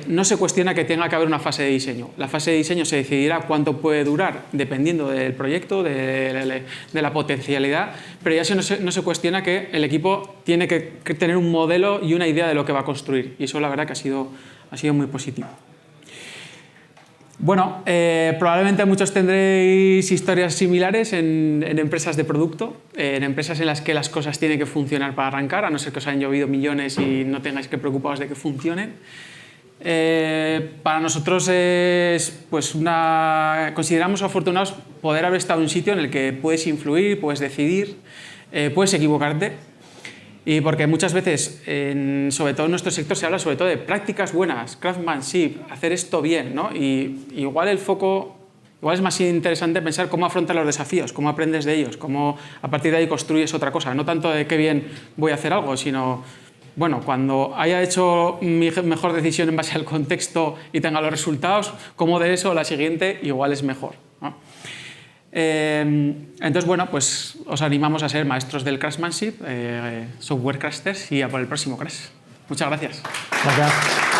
no se cuestiona que tenga que haber una fase de diseño. La fase de diseño se decidirá cuánto puede durar dependiendo del proyecto, de la potencialidad, pero ya no se cuestiona que el equipo tiene que tener un modelo y una idea de lo que va a construir, y eso la verdad que ha sido muy positivo. Bueno, probablemente muchos tendréis historias similares en empresas de producto, en empresas en las que las cosas tienen que funcionar para arrancar, a no ser que os hayan llovido millones y no tengáis que preocuparos de que funcionen. Para nosotros consideramos afortunados poder haber estado en un sitio en el que puedes influir, puedes decidir, puedes equivocarte. Y porque muchas veces, sobre todo en nuestro sector, se habla sobre todo de prácticas buenas, craftsmanship, hacer esto bien, ¿no? Y igual es más interesante pensar cómo afrontar los desafíos, cómo aprendes de ellos, cómo a partir de ahí construyes otra cosa. No tanto de qué bien voy a hacer algo, sino, bueno, cuando haya hecho mi mejor decisión en base al contexto y tenga los resultados, cómo de eso la siguiente igual es mejor, ¿no? Entonces, bueno, pues os animamos a ser maestros del craftsmanship, software crasters, y a por el próximo crash. Muchas gracias. Gracias.